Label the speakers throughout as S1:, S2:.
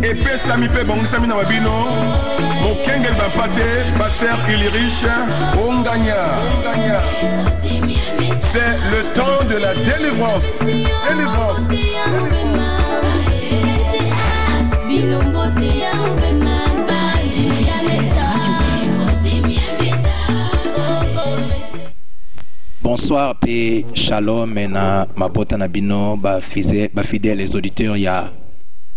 S1: epé sami pe bon sami na babino mokengel bampate pasteur Ulrich Onganya. C'est le temps de la délivrance. Délivrance.
S2: Bonsoir et shalom et na mabota na bino ba fidèles les auditeurs ya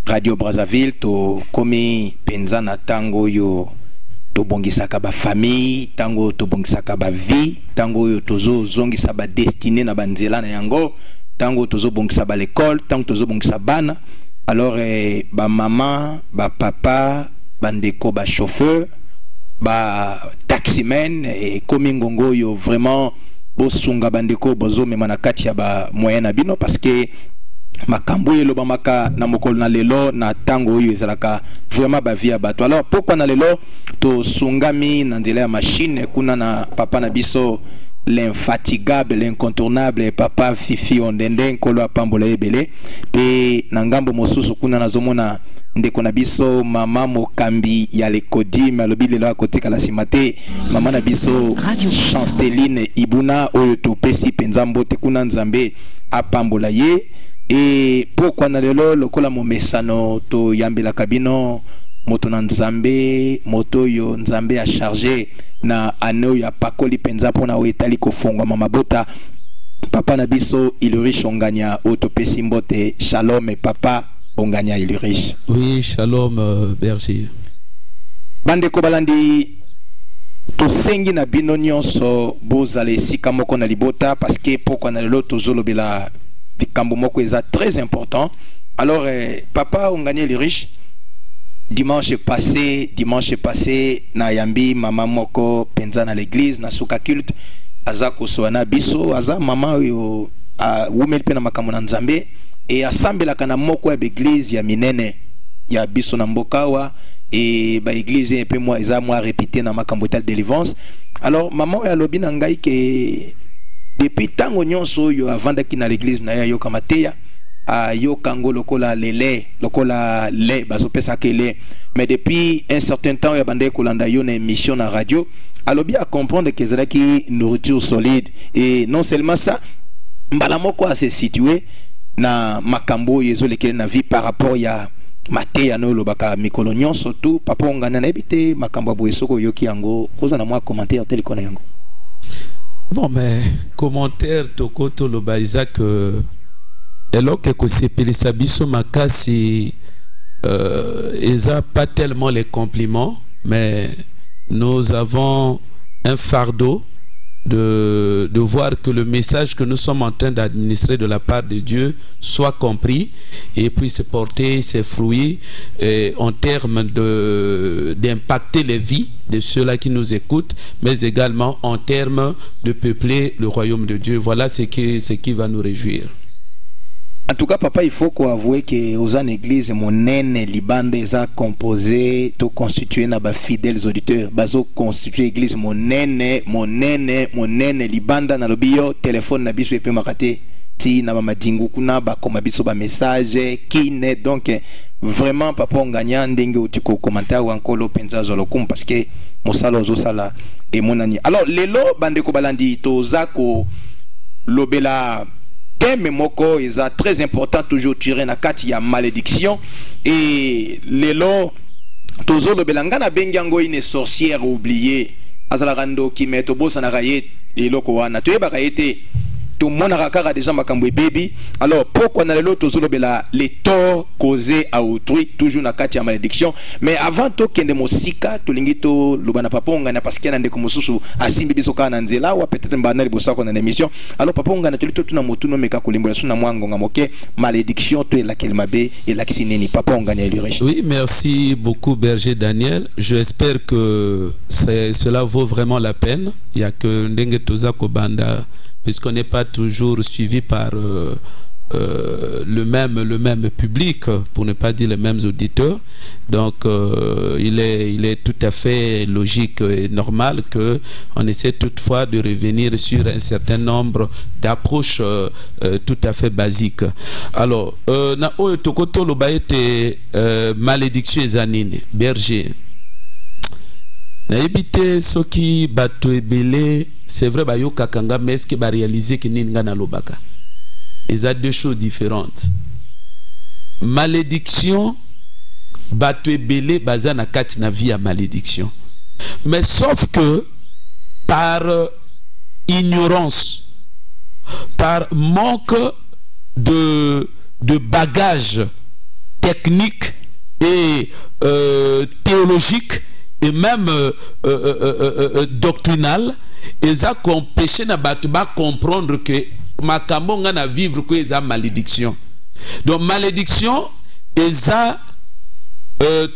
S2: Radio Brazzaville to komi penza na tango yo to bongisaka ba famille tango to bongisaka ba vie tango yo tozo zongisa ba destiné na banzela na yango tango tozo bongisa ba l'école tango tozo bongisa bana alors ba maman ba papa bandeko ba chauffeur ba taximen et komi ngongo yo vraiment bosunga bandeko bozo mema na kati ya ba moyen na bino parce que makambo yelo bamaka na mokolo na lelo na tango oyo ezalaka vraiment ba via bato. Alors pourquoi na lelo to sungami na nzela ya machine kuna na papa na biso l'infatigable l'incontournable papa Fifi Ondende nkolo apambola ebele pe na ngambo mosusu kuna nazomona ndeko na biso mama mokambi ya lekodi malobi lelo akotika la simate mama na biso Chanceline Ibuna oyo to pesi penza mbote kuna nzambe apambola ye et pourquoi na lelo lokola momesano to yambela kabino moto na nzambe moto yo nzambe a chargé na ano ya pakoli penza pona o etali ko fongwa mabota papa na biso Ulrich Onganya oyo to pesi mbote shalom et papa Onganya Ulrich.
S3: Oui, shalom berger.
S2: Bande ko balandi to sengi na bino nyonso bozale sika moko na libota parce que pourquoi na lelo to zolobela bikambo moko eza très important. Alors papa Onganya Ulrich dimanche passé na yambi mama moko penza na l'église na suka culte aza kosoana biso aza mama yo wumel pe na makambo na nzambe et asambelaka na moko ya l'église ya minene ya biso na mbokawa et ba église pe moi eza moi répété na makambo tal délivrance. Alors maman ya lobi na ngai ke depuis tango nyonso yo avandaki na l'église na yo kamateya yo kango lokola lele lokola le bazopesa kele mais depuis un certain temps ya bande kolanda yo na émission na radio alobi à comprendre que zalaki nourriture solide et non seulement ça mbala moko a se situé na makambo yezo lekele na vie par rapport ya mateya no lobaka mikolo nyonso tout papa Onganya na ebite makambo boyesoko yoki yango koza na moi commentaire tel kona yango.
S3: Bon mais commentaire tokoto loba Isaac alors que sepelisa biso makasi eza pas tellement les compliments mais nous avons un fardeau de voir que le message que nous sommes en train d'administrer de la part de Dieu soit compris et puisse porter ses fruits en termes d'impacter les vies de ceux-là qui nous écoutent, mais également en termes de peupler le royaume de Dieu. Voilà ce qui va nous réjouir.
S2: En tout cas, papa, il faut avouer que aux églises monene libande eza composé to constitué na ba fidèles auditeurs bazo constitué église monene libanda na lobio téléphone na biso epe makate ti na ba madingu kuna ba koma biso ba message kine donc vraiment papa Onganya ndenge utiko commentaire ou encore penza zolokum parce que mosala zo sala et monani. Alors lelo bande ko balandi to zako lobela thème moko est très important toujours tiré na kati ya malédiction et lelo tozo lo belanga na bengango une sorcière oubliée azala rando ki meto bosa na raye et loko wana to yeba kayete to mona rakara déjà makambo baby. Alors pourquoi na lelo tozo lo bela les torts causés à autrui toujours na kati ya malédiction mais avant to kende mosika to lingito lobana papa Onganya parce que na ndeko mosusu asimbi biso kana nzela wa peut-être mbana libosa ko na émission. Alors papa Onganya to lito tuna motuno meka kolimbola suna mwango ngamoke malédiction to la kelmabe et la kisineni papa Onganya Ulrich.
S3: Oui, merci beaucoup berger Daniel. J'espère que cela vaut vraiment la peine. Il y a que ndenge toza ko banda puisqu'on n'est pas toujours suivi par le même public, pour ne pas dire les mêmes auditeurs. Donc il est tout à fait logique et normal qu'on essaie toutefois de revenir sur un certain nombre d'approches tout à fait basiques. Alors na oyo tokoto loba ete malédiction ezanine berger na ebite soki bato ebele c'est vrai bayoka kanga, mais est-ce que ba réaliser que ninga na lobaka ils ont deux choses différentes. Malédiction, bato ebele baza na kati na vie à malédiction. Mais sauf que par ignorance, par manque de bagages techniques et théologiques et même doctrinal, ils ont empêché na bato ba comprendre que makambo nga na vivre ko eza malédiction. Donc malédiction eza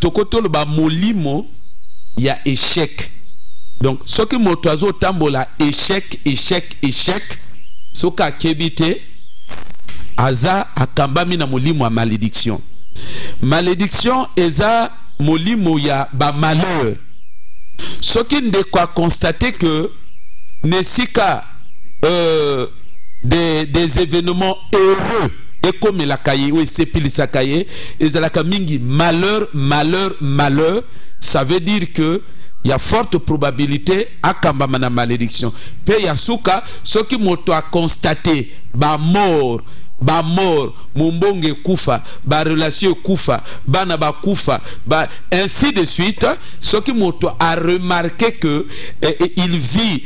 S3: tokotolo ba molimo ya échec. Donc ce qui moto azo tambola échec soka kebite aza akambami na molimo ya malédiction. Malédiction eza molimo ya ba malheur. Ce qui ne quoi constater que nesika des événements heureux et comme la cahier ou c'est pile sa cahier et la kamingi malheur, ça veut dire que il y a forte probabilité à kambamana malédiction. Pe yasuka ce qui moto a constaté ba mort mumbonge kufa, ba relation kufa, bana ba kufa, ba ainsi de suite. Ce qui moto a remarqué que il vit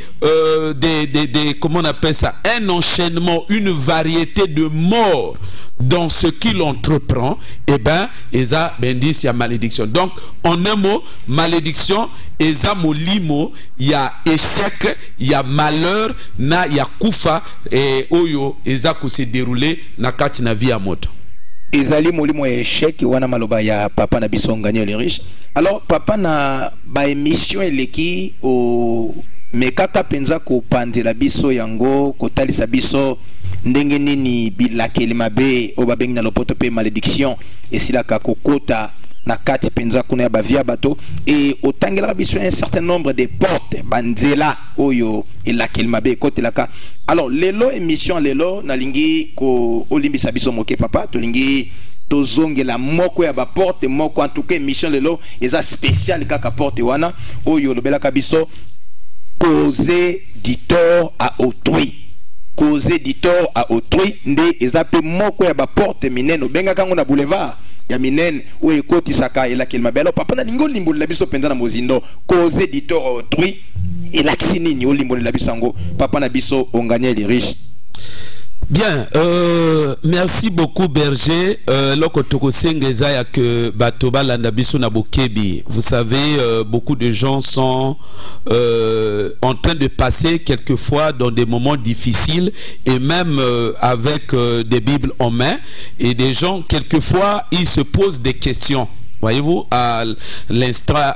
S3: comment on appelle ça, un enchaînement, une variété de morts dans ce qu'il entreprend. Et ben eza bendis ya malédiction. Donc en un mot, malédiction eza molimo ya échec, ya malheur, na ya kufa et oyo eza ko se dérouler na kati na vie à moto.
S2: Ezali molimo ya échec wana maloba ya papa na biso Nganya le riche. Alors papa na ba émission eleki o mekaka penza ko pandela biso yango ko talisa biso ndenge nini bilakeli mabe o babengi na lopoto pe malédiction esilaka kokota na kati penza kuna ya bavia bato et otangela biso un certain nombre de portes banzela oyo elakeli mabe kotelaka. Alors lelo émission lelo nalingi ko olimbisa biso moke papa tolingi tozongela moko ya ba porte moko, en tout cas émission lelo eza spécial kaka porte wana oyo lobelaka biso causer du tort à autrui. Causer du tort à autrui nde ezape moko ya ba porte minene benga kango na boulevard ya minene o ekoti saka elakeli mabe. Alors papa na lingo limbo la biso penza na mozindo causer du tort à autrui elakisi nini o limbo la biso ngo papa na biso Nganya le riche.
S3: Bien, merci beaucoup Berger. Vous savez, beaucoup de gens sont en train de passer quelquefois dans des moments difficiles et même avec des Bibles en main. Et des gens, quelquefois, ils se posent des questions. Voyez-vous, à l'instar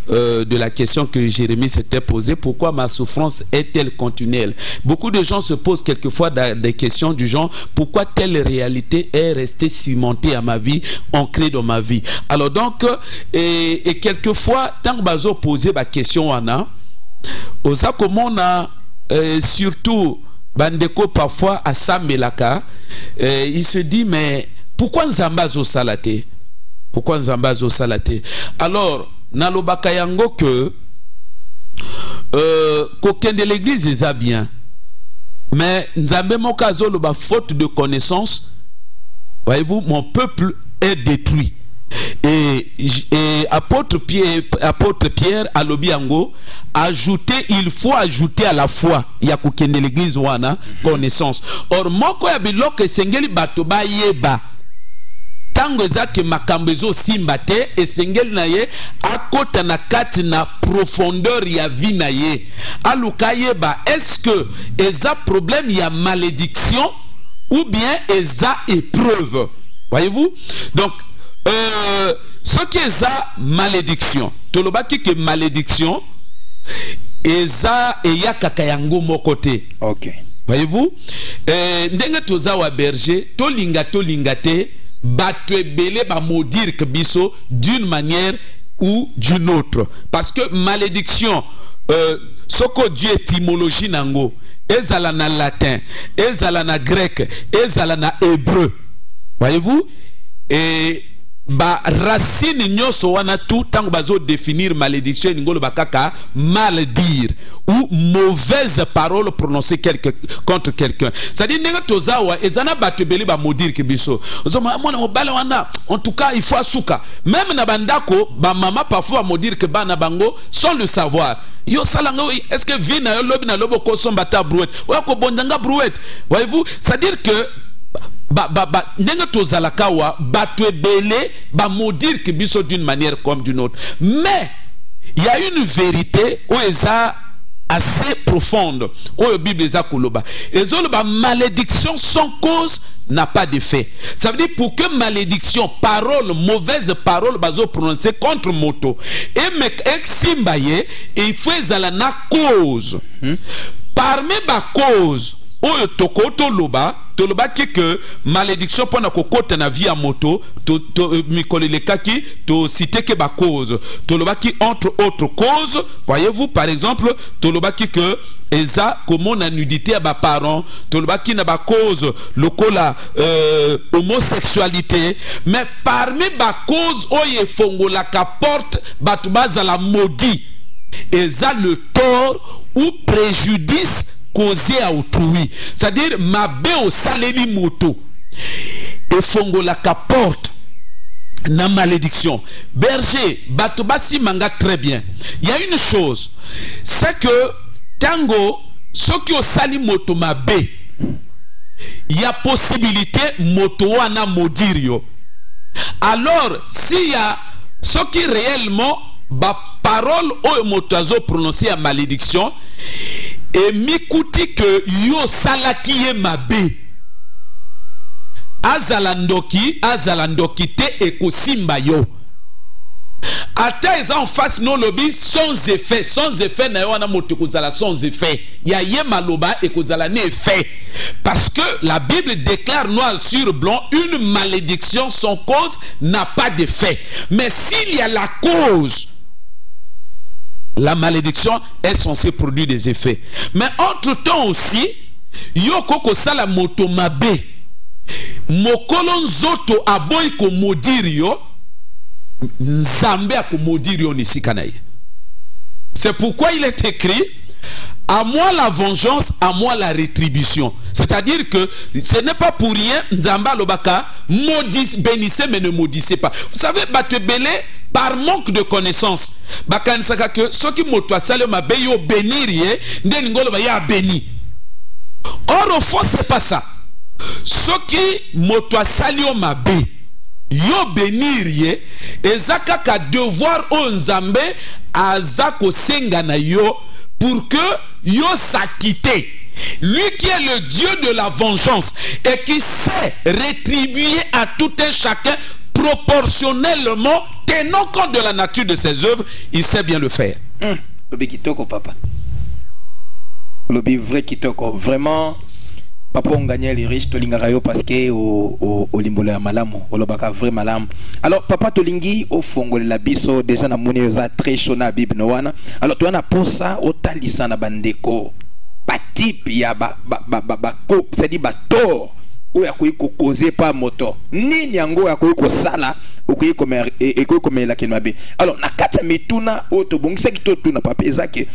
S3: de la question que Jérémie s'était posée, pourquoi ma souffrance est-elle continuelle? Beaucoup de gens se posent quelquefois des questions du genre, pourquoi telle réalité est restée cimentée à ma vie, ancrée dans ma vie? Alors donc, et quelquefois, tant que bazo poser ma question, osa comme on a surtout bandeko parfois à Samelaka, il se dit, mais pourquoi Nzambazo salate? Pourquoi Nzambazo salate? Alors, nalobaka yango que qu'aucun de l'église est bien. Mais Nzambe mokazo loba faute de connaissance. Voyez-vous, mon peuple est détruit. Et apôtre Pierre à Lobiango ajouter, il faut ajouter à la foi ya kokende l'église wana connaissance. Or moko ya biloko esengeli bato ba yeba tango ezake makambezo simbate esengeli na ye akota na kati na profondeur ya vie na ye aluka yeba est-ce que eza problème ya malédiction ou bien eza épreuve. Voyez-vous, donc ce qui est ça malédiction tolobaki que malédiction eza eya kaka yango mokote.
S2: OK,
S3: Voyez-vous, ndenge tozawa berger, tolinga te, bato ebele ba maudire que biso d'une manière ou d'une autre. Parce que malédiction, soko du étymologie nango, ezala na latin, ezala na grec, ezala na hébreu. Voyez-vous, et ba racine nyoso wana tout tant bazo définir malédiction ngolo bakaka mal dire ou mauvaise parole prononcée contre quelqu'un. C'est-à-dire nenga tozawa ezana batebeli ba maudire kibiso. Ozoma mwana mobala wana en tout cas il faut asuka. Même na bandako ba mama parfois maudire que bana bango sans le savoir. Yo salanga est-ce que vina yo lobi na lobo ko sombata brouette. Wa ko bondanga brouette. Voyez-vous, c'est-à-dire que nenga tozalakawa bato ebele ba maudire que biso d'une manière comme d'une autre. Mais il y a une vérité où eza assez profonde où la Bible eza koloba ezoloba malédiction sans cause n'a pas d'effet. Ça veut dire pour que malédiction, parole, mauvaise parole bazo prononcer contre moto et mek simbaye il faut ezala na cause. Parmi ba cause oyo tokoto loba ki que malédiction pendant kokota na vie à moto mikoleleka ki to citer que ba cause toloba ki entre autres causes. Voyez-vous, par exemple toloba ki que eza comment na nudité à ba parents, toloba ki na ba cause lokola homosexualité. Mais parmi ba cause oyo fongola ka porte batu bazala maudit eza le tort ou préjudice causé à autrui, c'est-à-dire ma bé au saleli moto et fongo la porte na malédiction. Berger batobasi manga très bien. Il y a une chose, c'est que tango ceux qui au sali moto ma bé, il y a possibilité moto wana modirio. Alors s'il y a ceux qui réellement ba parole au moto azo prononcer à malédiction et mikuti que yo salaki ye mabe azalandoki te ekosimba yo ata eza en face no lobby sans effet na yo wana moto kozala sans effet ya ye maloba ekozala ne effet parce que la Bible déclare noir sur blanc une malédiction sans cause n'a pas d'effet. Mais s'il y a la cause, la malédiction est censée produire des effets. Mais entre-temps aussi, yoko ko sala moto mabe. Mokolo nzoto aboy ko modirio, nzambe ko modirio nisikanaye. C'est pourquoi il est écrit: à moi la vengeance, à moi la rétribution. C'est-à-dire que ce n'est pas pour rien, Nzamba Lobaka, bénissez mais ne maudissez pas. Vous savez, Batebele, par manque de connaissance, Bakan Saka que ce qui moto sale ma beyo bénir, Ndengolo va ya béni. Or, au fond, c'est pas ça. Ce qui moto sale ma bé, yo bénir, et Zaka ka devoir au Nzambe, à Zako Sengana yo, pour que yo s'acquitte. Lui qui est le Dieu de la vengeance et qui sait rétribuer à tout un chacun proportionnellement, tenant compte de la nature de ses œuvres, il sait bien le faire.
S2: Lobi kitoko papa. Lobi vrai kitoko. Vraiment, papa on gagne les riches tolingarayo parce que au limbolo ya malamu, au lobaka vrai malamu. Alors papa tolingi au fongole la biso déjà na moni za très chaud na Bible no wana. Alors tu ana posa au talisa na bandeko. Ba type ya ko c'est-à-dire ba tort ou ya ko causer pas moto. Nini yango ya ko sala ou ko comme la kenmabe. Alors na kata mituna auto bongisa kitotuna papa ezake.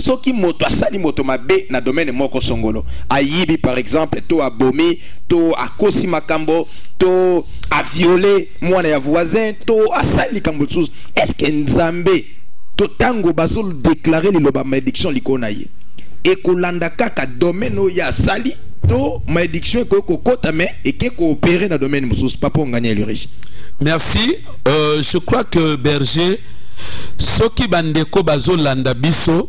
S2: Soki moto asali moto mabe na domaine moko songolo ayibi par exemple to abomi to akosi makambo to a violer mwana ya voisin to asali kambo tous. Est-ce que Nzambe to tango bazol déclarer le loba malédiction likona ye et kolanda kaka domaine ya sali to malédiction ko kota mais et que coopérer na domaine musus papa on gagner le riche.
S3: Merci. Je crois que Berger soki bandeko bazolanda biso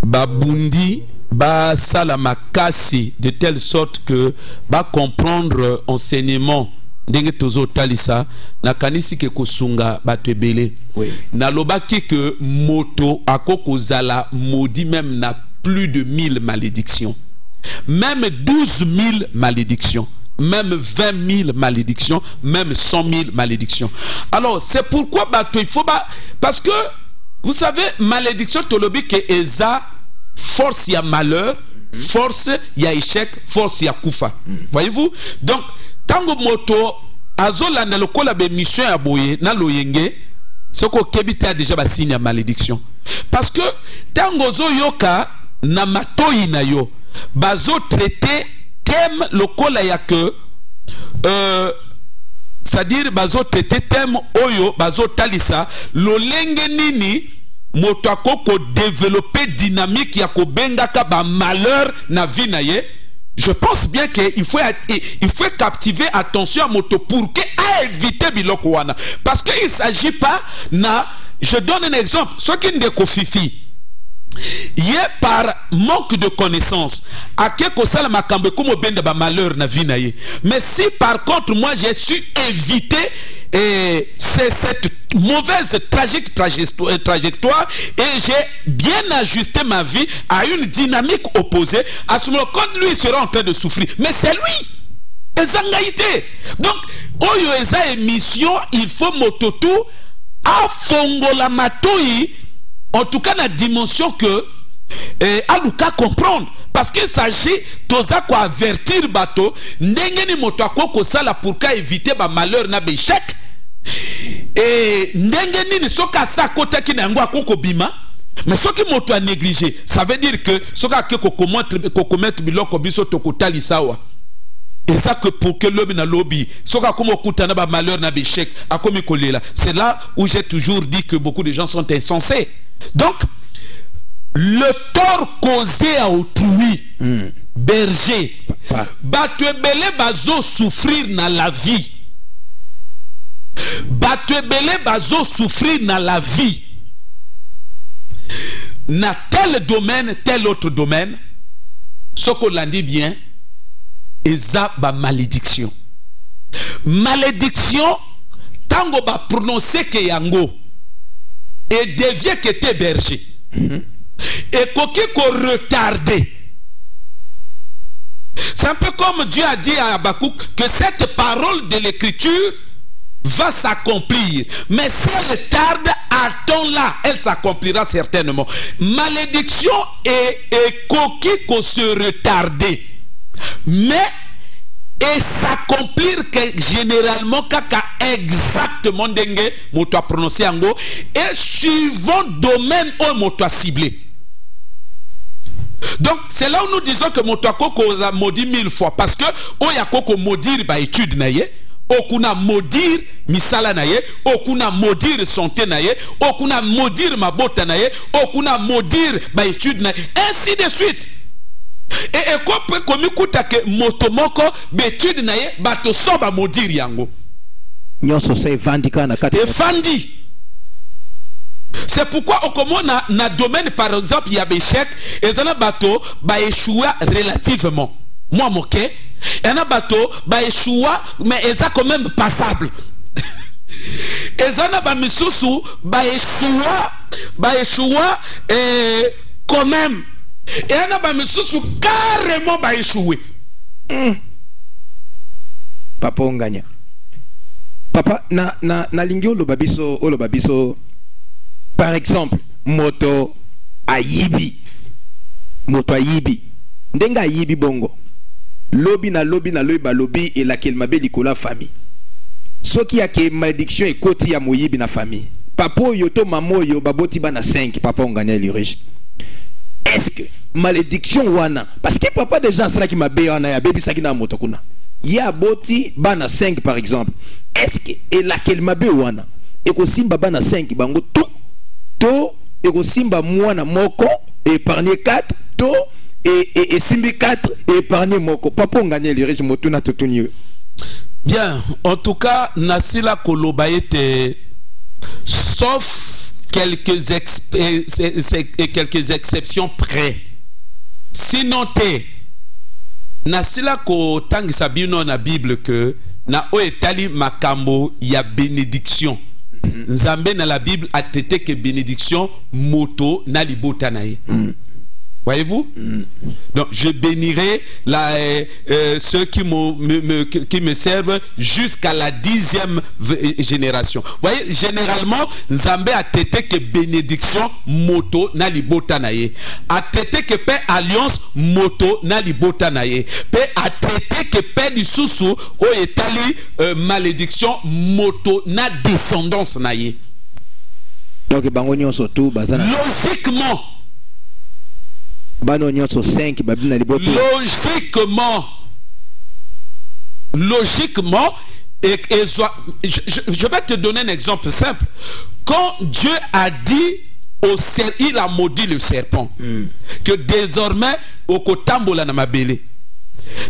S3: babundi ba salamakasi de telle sorte que ba comprendre enseignement ndenge tozo talisa na kanisi ke kosunga batebele. Oui. Na lobaki que moto akoko zala maudit même na plus de 1000 malédictions. même 12 000 malédictions, même 20 000 malédictions, même 100 000 malédictions. Alors, c'est pourquoi il faut... Parce que, vous savez, malédiction tolobi que eza, force, il y a malheur, force, il y a échec, force, il y a koufa. Voyez-vous? Donc, tango moto, azola na lokola be mission ya boye, na loyenge, ce qu'on kebite a déjà ba signe à malédiction. Parce que, tango zo yoka, na matoyi na yo, bazo traité thème lokola ya que, c'est-à-dire bazo traité thème oyo, bazo talisa, lolenge nini, moto akoko développer dynamique ya ko bengaka ba malheur na vie na ye. Je pense bien qu'il faut captiver attention à moto pour que à éviter biloko wana, parce qu'il ne s'agit pas na, je donne un exemple, ce qui ne kofifi y est par manque de connaissance à quelque chose ma kambe comme benda ba malheur na vie na ye. Mais si par contre moi j'ai su éviter c'est cette mauvaise tragique trajectoire et j'ai bien ajusté ma vie à une dynamique opposée, à ce moment quand lui sera en train de souffrir, mais c'est lui ezangaïté. Donc oyo eza émission, il faut mototu a fongola matoi, en tout cas la dimension que aluka comprendre, parce qu'il s'agit toza ko avertir bateau ndenge ni moto akoko sala pour ka éviter ba malheur na béchec et ndenge ni soka sa kota ki na yango akoko bima. Mais ce qui moto a négligé, ça veut dire que soka ke ko commettre biloko biso to ko talisawa. Et ça que pour que l'homme na lobby, soka komo kutana ba malheur na béchec akomi kolela. C'est là où j'ai toujours dit que beaucoup de gens sont insensés. Donc le tort causé à autrui, berger, batwebele bazo souffrir na la vie, batwebele bazo souffrir na la vie, na tel domaine, tel autre domaine, ce qu'on l'a dit bien, eza ba malédiction. Malédiction, tango ba prononcer que yango, et devient que t'es berger. Et qu'on retardé. C'est un peu comme Dieu a dit à Habakkuk que cette parole de l'écriture va s'accomplir. Mais si elle tarde, attends-la, elle s'accomplira certainement. Malédiction et coquille qu'on se retarder. Mais et s'accomplir que généralement kaka exactement dengue moto a prononcé ango et suivant domaine où moto a ciblé. Donc c'est là où nous disons que moto a koko a maudit 1000 fois, parce que on y a koko maudire ba étude na ye, okuna maudire misala na ye, okuna maudire santé na ye, okuna maudire mabota na ye, okuna maudire ba étude na ye, ainsi de suite. Et comme écoute que motomoko betude na ye bato soba maudire yango
S2: nyonso se vandika na kati
S3: fandi. C'est pourquoi au comment na domaine par exemple il y a échec et zana bato ba échouer relativement moi moké et na bato ba échouer mais eza quand même passable et zana ba misusu ba échouer et quand même et on a misusu carrément ba échoué.
S2: Papa on gagne. Papa na lingio lo babiso par exemple moto ayibi ndenga ayibi bongo lobi na lobi et laquelle ma belle likola famille ce qui a que malédiction et koti ya moyibi na famille papa yoto mamoyo baboti bana 5 papa on gagne l'urige. Est-ce que malédiction wana parce que papa déjà sera qui m'a béana ya baby sakina moto kuna ya boti bana 5 par exemple, est-ce que et laquelle m'a bé wana et ko simba bana 5 bango to et ko simba mwana moko épargner 4 to et simbi 4 épargner moko papa on gagne le régime tuna tutunyo.
S3: Bien, en tout cas nasila koloba était sauf quelques exceptions près. Sinon te nasila ko tangisa bino na Bible que na o etali makambo ya bénédiction. Nzambe na la Bible a traité que bénédiction moto na libota na ye. Voyez-vous? Donc, je bénirai ceux qui me servent jusqu'à la 10e génération. Vous voyez, généralement, Nzambe a tété que bénédiction moto na libota naye. A tété que paix alliance moto na libota naye. Paix a tété que paix du sousou o etali malédiction moto na descendance naye.
S2: Donc,
S3: logiquement, logiquement, je vais te donner un exemple simple. Quand Dieu a dit il a maudit le serpent, que désormais au kotambola na mabele.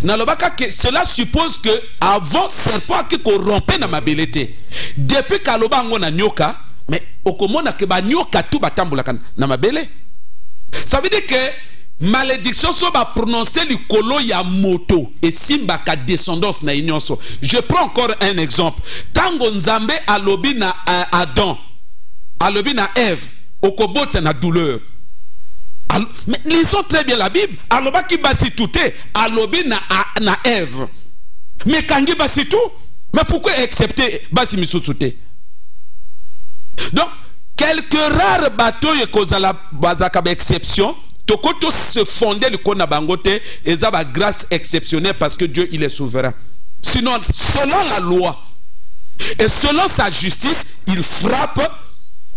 S3: Cela suppose que avant serpent qui corrompait na mabelete. Depuis kaloba ngona nyoka, mais okomona ke ba nyoka tout batambola na mabele. Ça veut dire que malédiction so ba prononcer le kolo ya moto et simba ka descendance na inyonso. Je prends encore un exemple. Tango Nzambe alobi na Adam, alobi na Ève, okobota na douleur. Mais lisons très bien la Bible. Aloba ki basi touté, alobi na Ève. Mais kangi basi tout. Mais pourquoi accepter basi misouté? Donc quelques rares bateaux et kozala bazaka exception. Tokoto se fonder le kona bangote et ça va grâce exceptionnelle parce que Dieu il est souverain. Sinon, selon la loi et selon sa justice, il frappe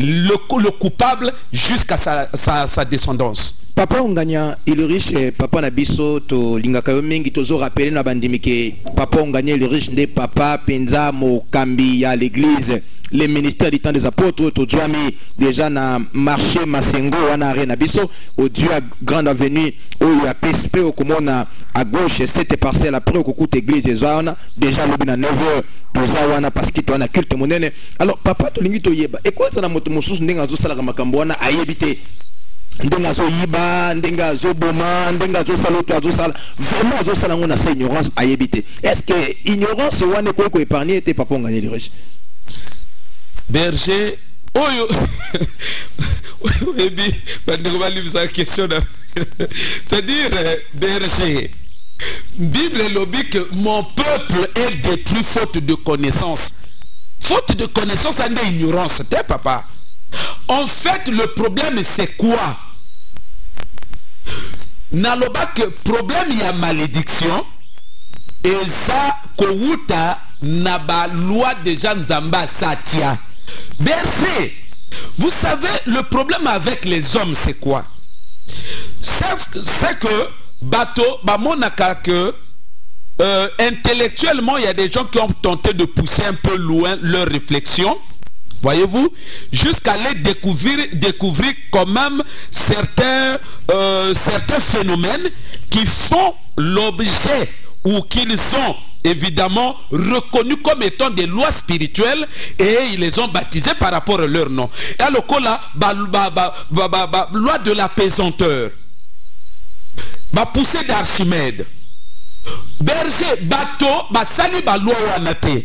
S3: le coupable jusqu'à sa descendance.
S2: Papa Onganya, il est riche, papa Nabiso, to lingakayo mingi tozo rappelé na bandimi ke papa Onganya il est riche de papa Penza Mokambi ya l'église. Les ministères du temps des apôtres, tu as mis déjà dans marché Masengo, on a arena biso, au Dieu à grande avenue, où il y a PSP, au Komona à gauche, 7 parcelles après, au coucou église, déjà le bin à 9h, parce que tu as un culte monnaie. Alors, papa, tu l'ingito yeba, et quoi ça n'a pas moussous, n'enga zo sala makamboana à yébité. Ndenga zo yiba, ndenga zo boma, ndenga zo saloto, zo sala. Vraiment, zo sala on a sa ignorance à yébité. Est-ce que ignorance, c'est ouane quoi qu'on épargne, était papa on gagne les riches?
S3: Berger, c'est-à-dire, berger, Bible lobby que mon peuple est détruit faute de connaissance. Faute de connaissance, c'est une ignorance, t'es papa. En fait, le problème c'est quoi? Naloba que problème il y a malédiction et ça kouta naba loi déjà nzamba satia. Berger, vous savez, le problème avec les hommes, c'est quoi? C'est que, bateau, bamonaka que, intellectuellement, il y a des gens qui ont tenté de pousser un peu loin leur réflexion, voyez-vous, jusqu'à aller découvrir quand même certains phénomènes qui font l'objet ou qu'ils sont évidemment reconnus comme étant des lois spirituelles et ils les ont baptisés par rapport à leur nom. Et alors loi de la pesanteur, poussée d'Archimède, berger, bateau, sali loi wanate. Et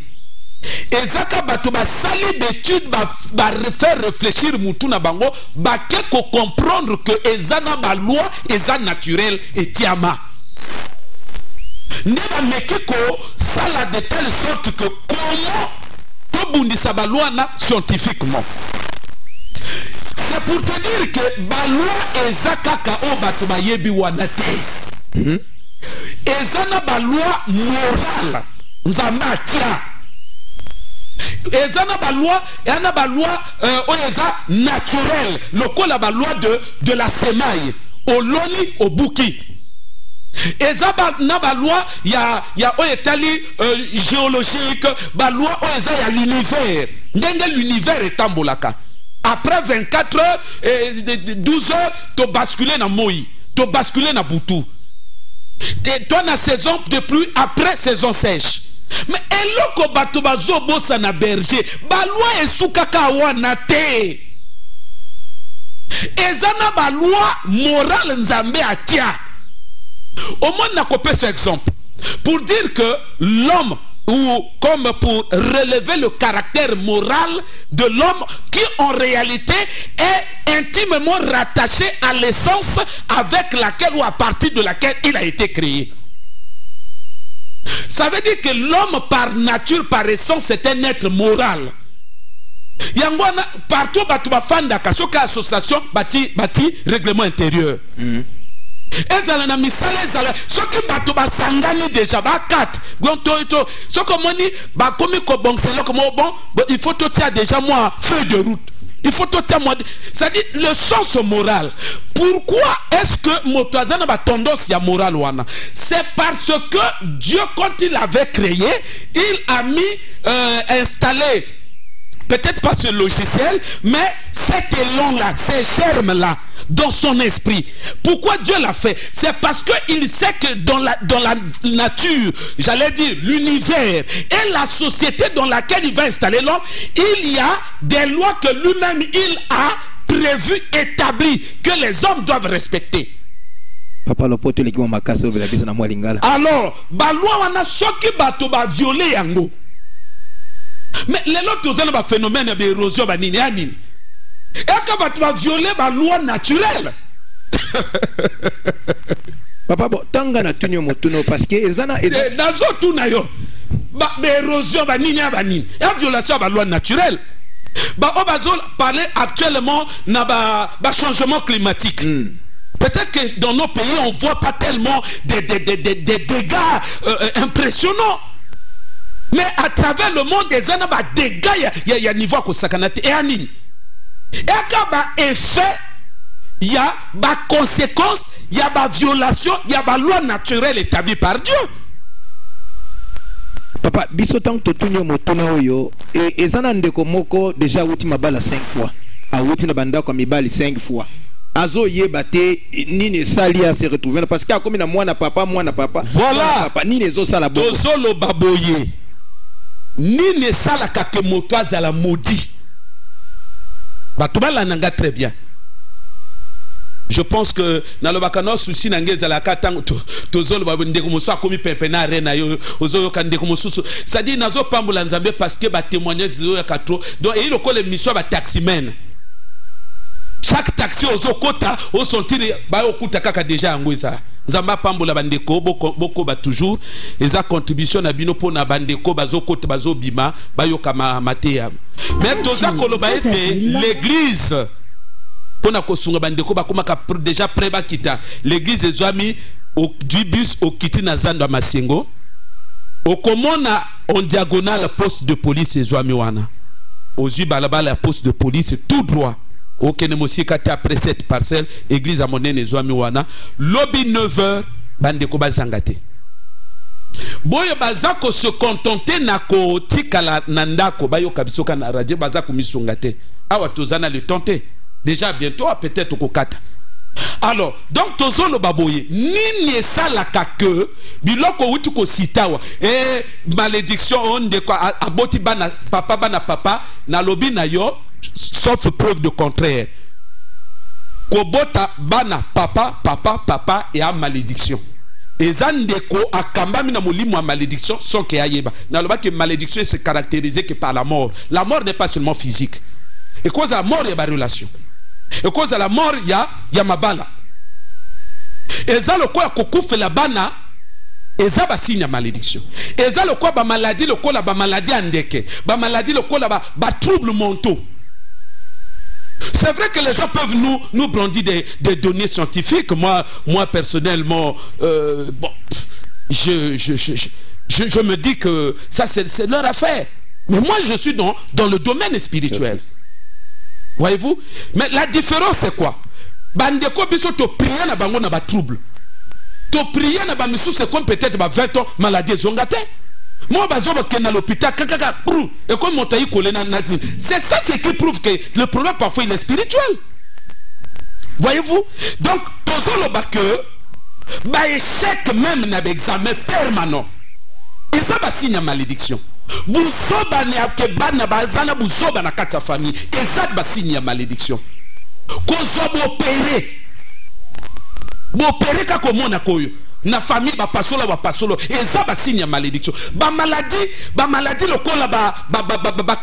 S3: zaka bateau, sali d'études, faire réfléchir mutuna bango, ko comprendre que ezana ba loi, eza naturel et tiama. Neba mekiko sala de telle sorte que comment to bundisa baluana scientifiquement. C'est pour te dire que balua ezakaka o batu bayebi wanate. Ezana balua morale nzamba tia. Ezana balua yana balua eza naturel lokola balua de la semaille au loni au bouki. Et ça, na ba loi, il y a etali géologique, ba loi, il y a l'univers. L'univers est tambolaka. Après 24 heures, 12 heures, tu bascules dans Moï, tu bascules dans Boutou. Tu as la saison de pluie après saison sèche. Mais eloko bato bazo bossa na berger, ba loi est sous kakawana te. Ezana ba loi morale nzambe atia. Au moins, on a copié cet exemple pour dire que l'homme ou comme pour relever le caractère moral de l'homme qui en réalité est intimement rattaché à l'essence avec laquelle ou à partir de laquelle il a été créé. Ça veut dire que l'homme par nature, par essence, c'est un être moral. Yangwana partout batu bafanda kasoka association bati règlement intérieur. Ezala na misala ezala soki batu basangani déjà ba 4 gonto soko moni ba komi ko bongselo comme bon il faut tout faire déjà moi feuille de route. Il faut tout faire moi ça dit le sens moral. Pourquoi est-ce que motoazana ba tendance ya moral wana? C'est parce que Dieu quand il avait créé, il a mis installé peut-être pas ce logiciel, mais cet élan-là, ces germes-là, dans son esprit. Pourquoi Dieu l'a fait? C'est parce qu'il sait que dans la nature, j'allais dire l'univers et la société dans laquelle il va installer l'homme, il y a des lois que lui-même il a prévues, établies, que les hommes doivent respecter.
S2: Papa le pote qui m'a cassé la bise na moi lingala.
S3: Alors, ba loi wana soki bato ba violer yango. Mais les autres ont un phénomène d'érosion banini anine. Et quand tu vas violer la loi naturelle.
S2: Papa bon tanga na tunyo motuno parce que ezana
S3: nazo tunayo. Ba érosion banini banini. Et violation de la loi naturelle. Ba obazo parler actuellement na ba changement climatique. Peut-être que dans nos pays on voit pas tellement des dégâts impressionnants. Mais à travers le monde des années, des dégâts, il y a niveau à sakanate et anine. Et quand effet, il y a des conséquences, il y a des violations, il y a des lois naturelles établies par Dieu.
S2: Papa, bisotan totunyo motona oyo et zana ndeko moko déjà outi mabala 5 fois. A outi na banda kwa mibali 5 fois. Azo yebate nini sali a se retrouver parce qu'il y a comme na moi na papa.
S3: Voilà.
S2: Papa ni les sala bo.
S3: Tozolo baboye. Ni ne sala kake moto azala maudit. Batubala nanga très bien. Je pense que dans le bakano souci nangeza la katang tozolo babondeko moso akomi pempena rena yo ozoyo kandeko moso ça dit nazo pambula nzambe parce que ba témoignage zo ya katro donc il ko l'émission ba taximen. Chaque taxi ozo kota o sentir ba okuta kaka déjà ngweza. Nzamba pambola bandeko boko ba toujours eza contribution na bino po na bandeko bazo kote bazo bima bayoka matea mais toza koloba ete l'église pona kosunga bandeko bakomaka déjà près bakita l'église ezwami du bus au kiti na zando masengo okomona en diagonale poste de police ezwami wana ozui balabala poste de police tout droit. Ok, ne après cette parcelle, église à monnaie nezwami wana, lobby 9h, bandeko bazangate. Boyo bazako se contenter nako tikala nandako, bayo kabisoka na radio bazako misungate. Awa tozana le tenter. Déjà bientôt, peut-être kokata. Alors, donc tozolo baboye, nini salaka que biloko wutu ko sitawa et malédiction on de quoi aboti bana papa na lobby na yo. Sauf preuve de contraire. Kobota bana papa et à malédiction. Et zandeko akamba mina molimo à malédiction sans que ayeba. Naloba que malédiction se caractérise que par la mort. La mort n'est pas seulement physique. Et cause à la mort il y a une relation. Et cause à la mort il y a mabala. Et ça le quoi kokufe la bana. Et ça va signe malédiction. Et ça le quoi ba maladie le quoi la ba maladie andeke. Ba maladie le quoi la ba trouble mentaux. C'est vrai que les gens peuvent nous brandir des données scientifiques. Moi personnellement, bon, je me dis que ça c'est leur affaire. Mais moi je suis dans le domaine spirituel. Voyez-vous? Mais la différence c'est quoi? Bandeko biso to prier na bango na ba trouble. To prier na ba misu c'est comme peut-être ba 20 ans maladie zongate. Moi, je vais à l'hôpital, et comme mon taï collé dans c'est ça ce qui prouve que le problème parfois il est spirituel. Voyez-vous? Donc, tout le bac que, échec même n'a examen permanent. Et ça va signer malédiction. Bousoba ne ke bana bazana bousoba na kata famille. Et ça va signer malédiction. Qu'on soit opéré. Opéré kako mona koyo. na famille ba pasolo et ça ba signe malédiction ba maladie le col ba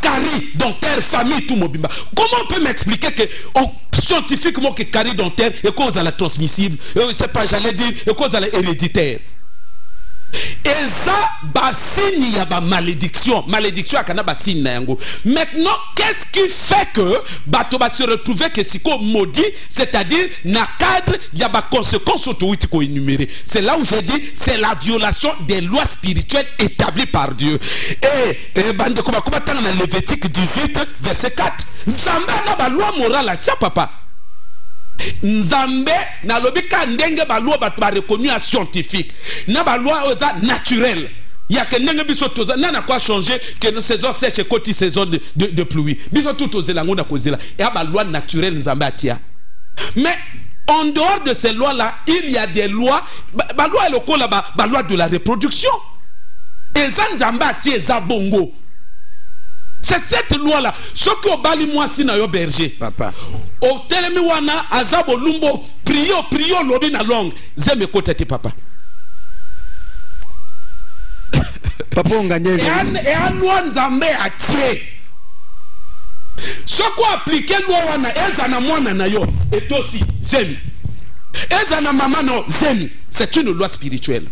S3: carie dentaire famille tout mobimba. Comment on peut m'expliquer que scientifiquement que carie dentaire est cause à la transmissible, c'est pas, j'allais dire, est cause à la héréditaire. Et ça, signe ya ba malédiction akana ba signe na yango. Maintenant, qu'est-ce qui fait que bato va se retrouver que siko maudit, c'est-à-dire na cadre ya ba conséquences autorité ko énuméré. C'est là où je dis c'est la violation des lois spirituelles établies par Dieu. Et bande comme dans le Lévitique 18 verset 4. Nzamba na ba loi morale tia papa. Nzambe na lobika ndenge ba loi ba reconnu à scientifique na ba loi oza naturel ya que ndenge biso toza na quoi changer que nos saisons sèche côté saison de pluie biso tout ozela ngona kozela et ba loi naturelle nzambe atia. Mais en dehors de ces lois là il y a des lois ba loi lokola ba loi de la reproduction et ça nzambe atia za bongo. C'est cette loi-là. Ce que au bali moi si na yo berger. Papa. Au telemi wana azabo lumbo prio lobi na langue. Zeme kotete papa.
S2: Papa on gagne.
S3: Et en loi nzambe a tué. Ce qu'on applique loi wana eza na mwana na yo et aussi zemi. Eza na maman no zemi. C'est une loi spirituelle.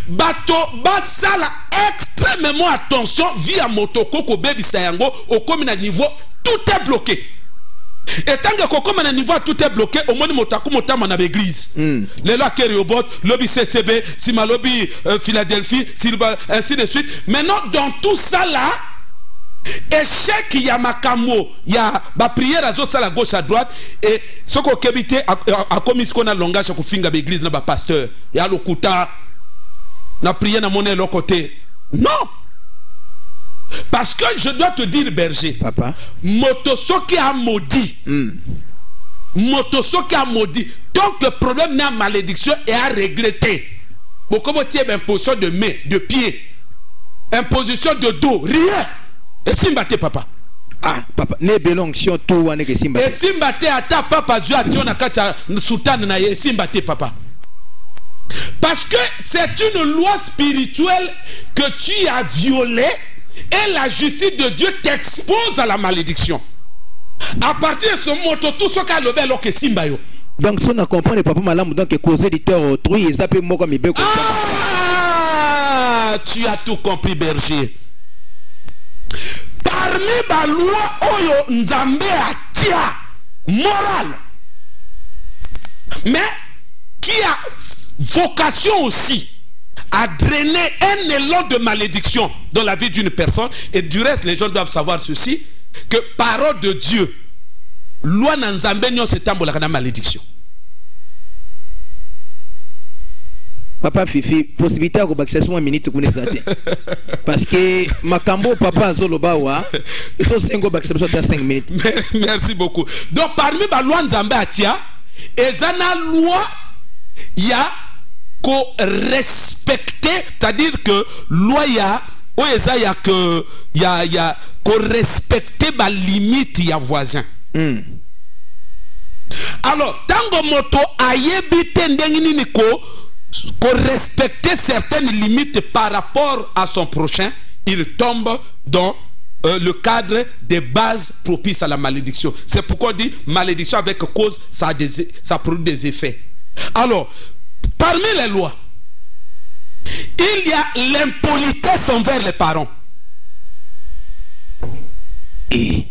S3: Bato basala extrêmement attention via motokoko baby sayango au comme na niveau tout est bloqué. Et tant que comme na niveau tout est bloqué au moins motaku motama na l'église. Les lois Keriobot, lobby CCB, Sima lobby Philadelphie, ainsi de suite. Maintenant dans tout ça là échec ya makamo ya ba prière azo sala gauche à droite et ce qu'on kebité a commis ce qu'on a langage ko finga l'église na ba pasteur ya lokuta na prière na monnaie l'autre côté. Non. Parce que je dois te dire, berger, papa, motosoki a maudit. Motosoki a maudit. Donc le problème n'est pas malédiction et à regretter. Beaucoup de tiers imposition de main, de pied, imposition de dos, rien. Et simbate papa.
S2: Ah, papa, ne belonction tout wane que simbate.
S3: Et simbate ata papa Dieu a tion na kata sultan na ye simbate papa. Parce que c'est une loi spirituelle que tu as violée et la justice de Dieu t'expose à la malédiction. À partir de ce moment, tout ce qu'a le bel que Simbayo.
S2: Donc, si on comprend le papa malam, donc causer du tort autrui, et ça peut moi comme il veut.
S3: Ah, tu as tout compris, berger. Parmi la loi, Oyo Nzambe atia morale, mais qui a vocation aussi à drainer un élan de malédiction dans la vie d'une personne. Et du reste, les gens doivent savoir ceci, que parole de Dieu, loi nanzambe nyo se tambola kana malédiction.
S2: Papa Fifi, possibilité à rebakisser une minute pour nous aider. Parce que Makambo, papa Zolobawa, il faut 5 minutes.
S3: Merci beaucoup. Donc parmi la loi nzambe atia, et zana loi, il y a qu'au respecter, c'est-à-dire que loi ya que ya qu'au respecter ma limite ya voisin. Alors tango moto ayebite ndengini niko qu'au respecter certaines limites par rapport à son prochain, il tombe dans le cadre des bases propices à la malédiction. C'est pourquoi on dit malédiction avec cause, ça produit des effets. Alors, parmi les lois, il y a l'impolitesse envers les parents.
S2: Et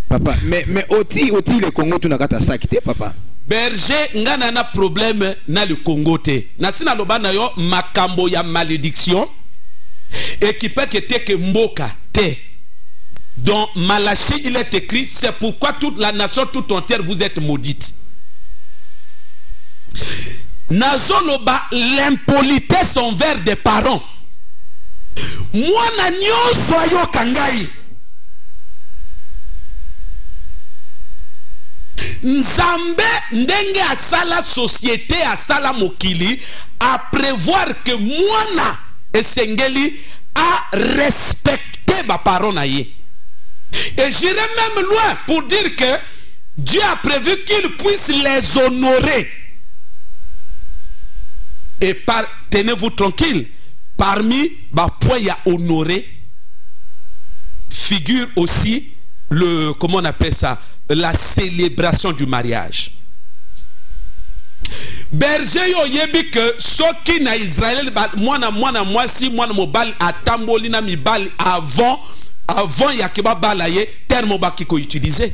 S2: papa, mais oti le Congo tu n'as qu'à s'acquitter papa.
S3: Berger ngana na problème na le Congo te. Na sina loba na yo makambo ya malédiction et qui peut que te que mboka te. Dans Malachie il est écrit c'est pourquoi toute la nation toute entière vous êtes maudite. Nazoloba l'impolitesse envers des parents. Moi na nyonso ayo kangai. Nzambe ndenge asala société asala mokili à prévoir que mwana esengeli a respecter ba parents na ye. Et j'irai même loin pour dire que Dieu a prévu qu'il puisse les honorer. Et tenez-vous tranquille, parmi points il y a honoré, figure aussi le, comment on appelle ça, la célébration du mariage. Berger yo yebi que soki na Israël mwana mwasi mwana mobali atamboli na mibali avant ya keba balaye terme baki ko utiliser.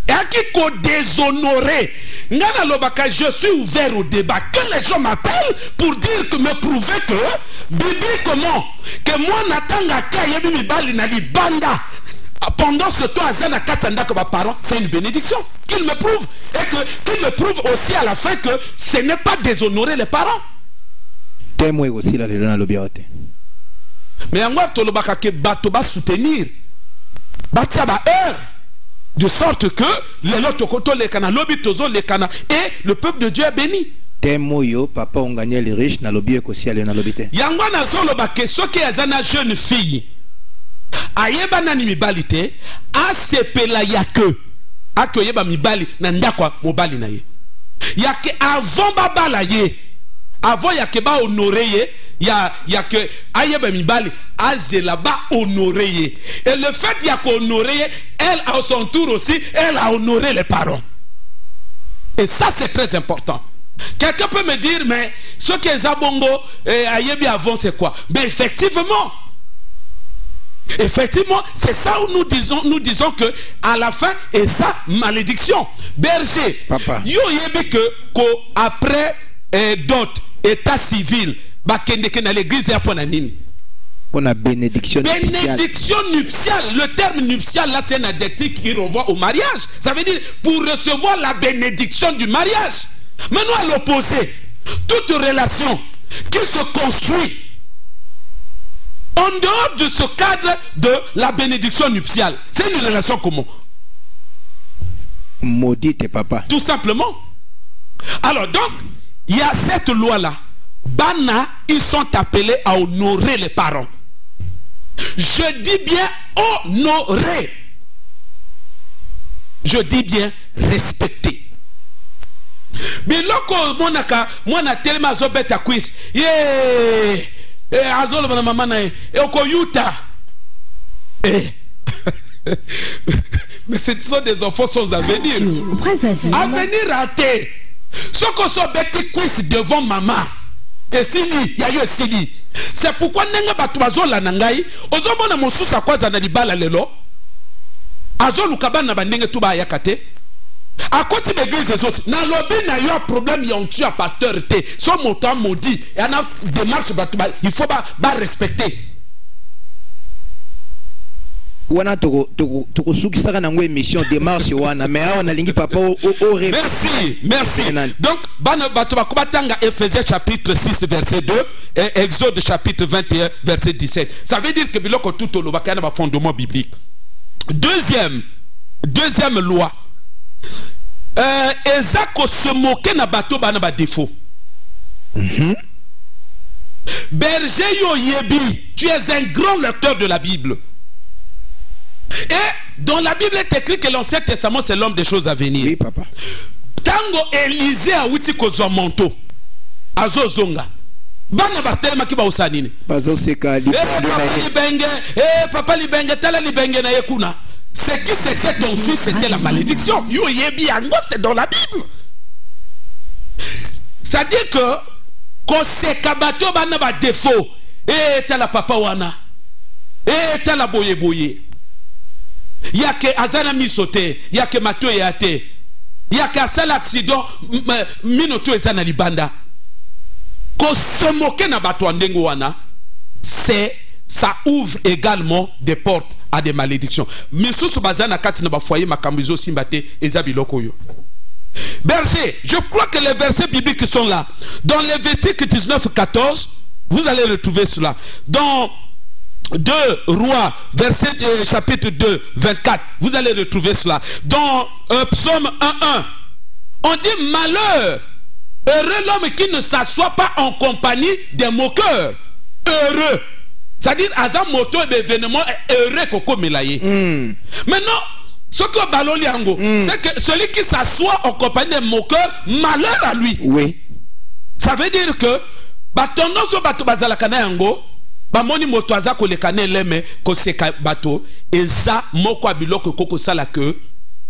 S3: Et qui ko déshonoré. Ngana lobaka, je suis ouvert au débat. Que les gens m'appellent pour dire que me prouver que bibliquement que moi natanga ka yebi mibali na li banda. Pendant ce temps, Azana Katanda comme parent, c'est une bénédiction. Qu'il me prouve. Et qu'il me prouve aussi à la fin que ce n'est pas déshonorer les parents.
S2: Témoin aussi la dans l'obéité.
S3: Mais en moi, tu que bato va soutenir. Batia ba heure. De sorte que les loto koto les cana, lobi tozo les cana, et le peuple de Dieu est béni.
S2: Témoin papa on gagnait les riches na lobi aussi aller na lobité.
S3: Yangwa na zolo ba que ce qui est Azana jeune fille. Ayeba nani mibali te asepela yake akoyeba mibali na ndakwa mobali na ye yake avant babala ye avant yake ba honorer ye yake ayeba mibali azela ba honorer ye et le fait yake honorer ye elle à son tour aussi elle a honoré les parents et ça c'est très important. Quelqu'un peut me dire mais ce que Zabongo ayebi avant c'est quoi? Mais effectivement, c'est ça où nous disons que à la fin, et ça, malédiction. Berger, papa. Yo yebi que après dot, état civil, bakendeke na l'église ya ponanini.
S2: On a bénédiction nuptiale.
S3: Bénédiction nuptiale. Le terme nuptial là, c'est un adjectif qui renvoie au mariage. Ça veut dire pour recevoir la bénédiction du mariage. Maintenant à l'opposé, toute relation qui se construit en dehors de ce cadre de la bénédiction nuptiale, c'est une relation comment?
S2: Maudite, papa.
S3: Tout simplement. Alors donc, il y a cette loi-là. Bana, ils sont appelés à honorer les parents. Je dis bien honorer. Je dis bien respecter. Mais lorsque mon a tellement zobet à quiz, azolo bana mama na e okoyuta mais ce sont des enfants sans avenir. Avenir raté. Ce qu'on soit bête quiz devant maman et sili ya yo sili. C'est pourquoi nenga batu bazola nangai ozomona mosusa kwaza na libala lelo azolu kabana bandenge tuba yakate. À côté de l'église, dans l'obé, il y a un problème, il y a un tueur pasteur. Son montant maudit. Il y a une démarche, il faut respecter. Merci. Donc, Ephésiens chapitre 6, verset 2, et Exode chapitre 21, verset 17. Ça veut dire que tout le monde a un fondement biblique. Deuxième loi. Ezako se moquer na bateau bana ba défaut. Berger yo yebi, tu es un grand lecteur de la Bible. Et dans la Bible est écrit que l'Ancien Testament c'est l'homme des choses à venir.
S2: Oui, papa.
S3: Tango Élisée a outi kozwa manteau. Azo zonga. Bana ba telema ki ba usanini.
S2: Bazo seka
S3: libenge. Papa libenge tala libenge na yekuna. Ce qui c'est ton fils, c'était la malédiction. Yo yebi ango, c'est dans la Bible. C'est-à-dire que quand c'est kabato bana ba défaut, tala papa wana, tala boye boye. Yake azana misote, yake mato yate, yake asala accident, minoto ezana libanda. Quand se moquer na bato andengo wana, ça ouvre également des portes à des malédictions. Berger, je crois que les versets bibliques sont là. Dans Lévitique 19, 14, vous allez retrouver cela. Dans 2 Rois, chapitre 2, 24, vous allez retrouver cela. Dans Psaume 1, on dit malheur, heureux l'homme qui ne s'assoit pas en compagnie des moqueurs. Heureux. C'est-à-dire, Azam Moto et l'événement heureux Koko Melaye. Maintenant, Ce que baloli yango, c'est que celui qui s'assoit en compagnie des moqueurs, malheur à lui.
S2: Oui.
S3: Ça veut dire que batondo so bato bazalakana yango, bamoni moto aza kolekana leme ko seka bato eza moko abiloko koko sala que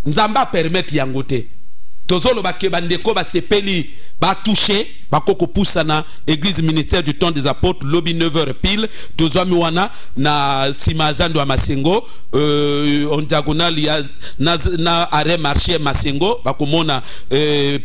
S3: nzamba permettre yango te. Tozolo bake bandeko ba sepeli ba toucher ba koko pusana église ministère du temps des apôtres lobby 9h pile tozwami wana na simazando wa Masengo en diagonale na arrêt marché Masengo ba komona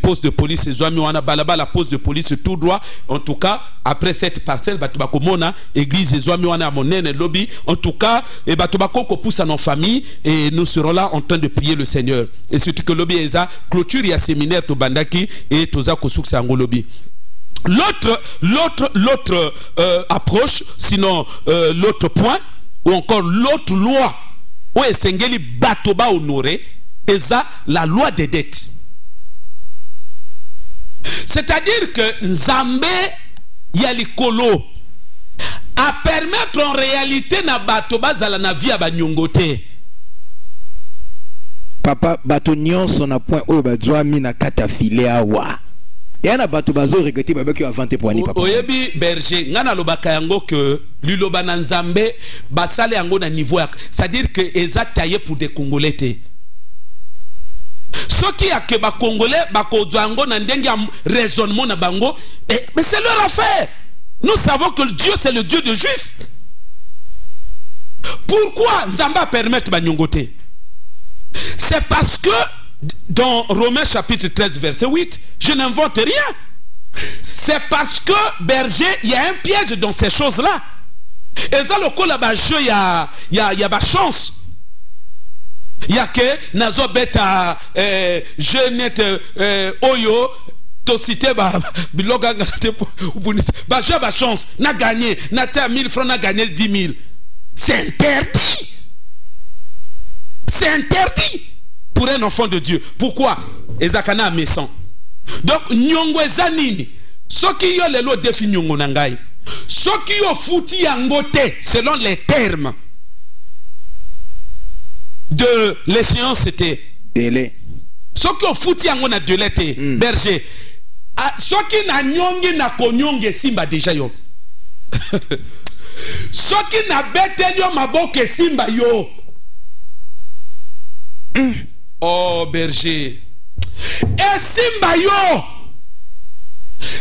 S3: poste de police ezwami wana balabala poste de police tout droit. En tout cas après cette parcelle ba komona église ezwami wana monene lobby. En tout cas et ba koko pusana en famille et nous serons là en train de prier le Seigneur et surtout que lobby eza clôture ya séminaire to bandaki et toza kosuksa ngo lobby. L'autre approche, sinon l'autre point, ou encore l'autre loi, où est Sengeli Batoba honoré, c'est la loi des dettes. C'est-à-dire que Nzambe Yalikolo a permettre en réalité na Batoba zala na via banyongote.
S2: Papa bato nyonso na point oyo bazwami na kata file awa. Yana bato bazo regretter babaki avante pour ani papa.
S3: Oyebi berger ngana lobaka yango que liloba na Nzambe basale yango na niveau ya, c'est-à-dire que eza taillé pour des Congolais te. Soki ya ke ba Congolais ba kozwa yango na ndenge ya raisonnement na bango, mais c'est leur affaire. Nous savons que Dieu c'est le Dieu des Juifs. Pourquoi Nzamba permettre ba nyongote? C'est parce que dans Romains chapitre 13 verset 8, je n'invente rien. C'est parce que berger, il y a un piège dans ces choses-là. Et ça le coup là-bas, il y a ba chance. Il y a que nazo beta je net oyo to cité ba biloga ngate ba je ba chance na gagné na ta 1000 francs na gagné 10 000. C'est interdit. C'est interdit pour un enfant de Dieu. Pourquoi? Ezakana mesan. Donc nyongo ezanini. Soki yo lelo defi nyongo nangai. Soki yo futi yangote selon les termes de l'échéance c'était
S2: délai.
S3: Soki yo futi yango na délai te berger. Soki na nyongi na konyonge simba déjà yo. Soki na beteli yo maboke simba yo. Oh berger. Et simba yo.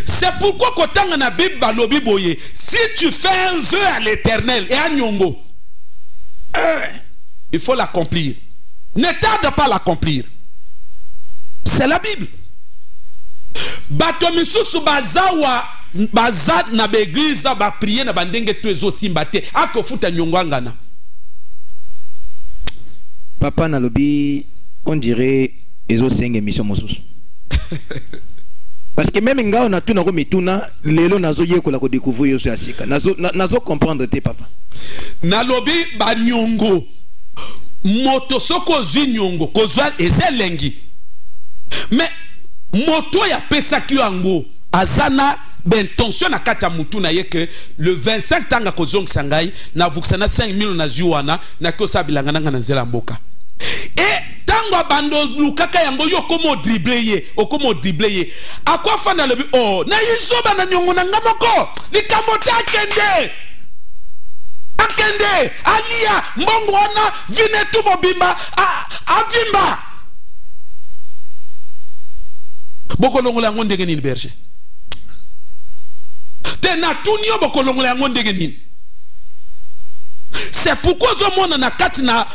S3: C'est pourquoi quand on a Bible balobi boye, si tu fais un vœu à l'Éternel et à Nyongo, il faut l'accomplir. Ne tarde pas à l'accomplir. C'est la Bible. Bato misusu bazawa bazat na l'église ba prier na bandenge tu ezo simbate akofuta Nyongo angana.
S2: Papa na lobi on dirait ezo senge mission mosusu. Parce que même ngao na tuna ko mituna lelo nazo yekola ko découvrir yo asika. Nazo comprendre te papa.
S3: Na lobi ba Nyongo. Moto soko zwi Nyongo kozwa ezelengi. Mais moto ya pesa ki yango azana bentention na kata mutu na ye que le 25 tanga kozong sangai na vuksana 5000 na ziwana na kosa bilanga na nzela mboka. Et tango bando lukaka yango yo komo dribbler ye akwa fana lebi oh na yizoba na Nyongo na ngamoko likamota akende alia mbongo wana vine tu bobimba avimba bokolongola yango ndenge nini berger te na tunio bokolongola yango ndenge nini. C'est pourquoi on a kati na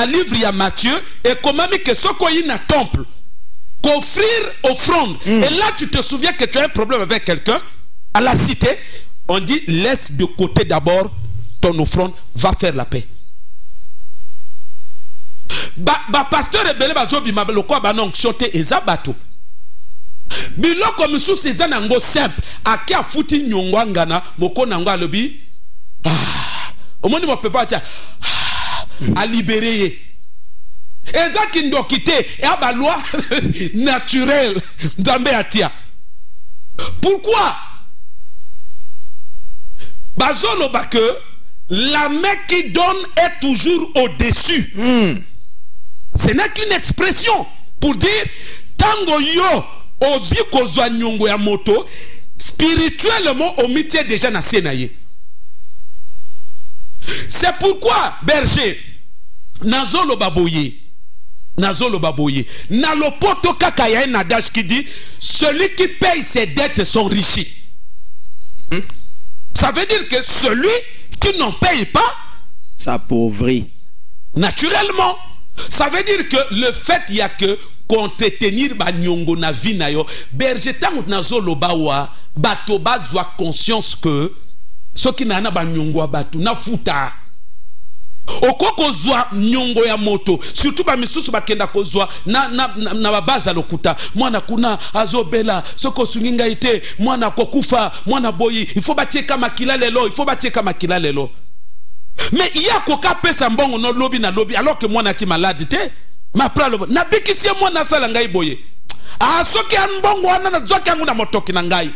S3: livre ya Matthieu et comment que soko yi na temple qu'offrir offrande et là tu te souviens que tu as un problème avec quelqu'un à la cité, on dit laisse de côté d'abord ton offrande, va faire la paix. Pasteur rebelle bazo bima lokwa ba onction te ezabato biloko misusu eza nango simple aki afuti Nyongo ngana moko nango alobi omoni mo peut pas à libérer eza kindokite et ba loi naturelle Nzambe atia. Pourquoi bazolo ba que la main qui donne est toujours au-dessus. Ce n'est qu'une expression pour dire tango yo ovi kozwa nyongo ya moto spirituellement au métier déjà na senaye. C'est pourquoi berger nazolo baboye na lopoto kaka ya un adage qui dit celui qui paye ses dettes s'enrichit. Ça veut dire que celui qui n'en paye pas
S2: s'appauvrit
S3: naturellement. Ça veut dire que le fait il y a que contenir ba nyongo na vie na yo berger tango nazolo bawa bato bazwa conscience que ce qui na ba nyongo bato na futa okoko zwa nyongo ya moto surtout ba misusu bakenda kozwa na babaza lokuta mwana kuna azobela soko sunginga ite mwana kokufa mwana boyi il faut batie kama kilala lelo mais il y a koka pesa mbongo no lobby na lobby alors que mwana ki malade te ma pralo na bikisi mwana sala ngai boye soki an mbongo wana na zwa kangu na motoki na ngai.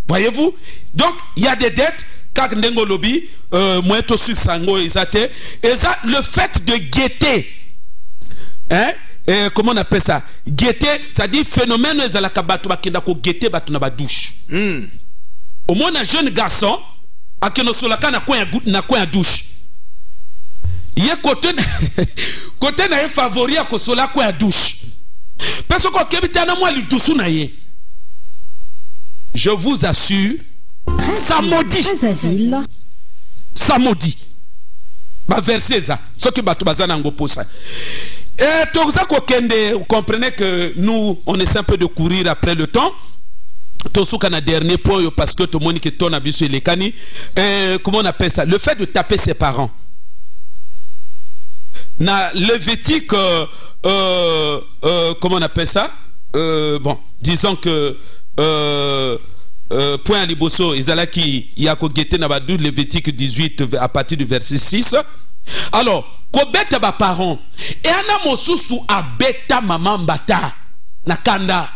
S3: Voyez-vous, donc il y a des dettes kak ndengo lobby moi to sur sango ezate eza le fait de guetter comment on appelle ça, guetter, ça dit phénomène ezalaka batu bakenda ko guetter batu na ba douche. Au moins un jeune garçon akeno solaka na coin douche. Ye côté côté na favori a ko sola coin douche. Parce que kebita na moi li douce na ye. Je vous assure, ça maudit. Ça maudit. Bah verset ça. Ce que batu bazana ngo posa. Et tout ça vous comprenez que nous on essaie un peu de courir après le temps. Tout ce qu'on a dernier point parce que tout le monde qui tourne à bisu les cani. Comment on appelle ça? Le fait de taper ses parents. Na Lévitique comment on appelle ça? Bon, disons que point à Liboso, Izalaki, Yakogete Nabadou, Lévitique 18 à partir du verset 6. Alors, Kobeta ba parents, et ana mosusu abeta maman bata, nakanda.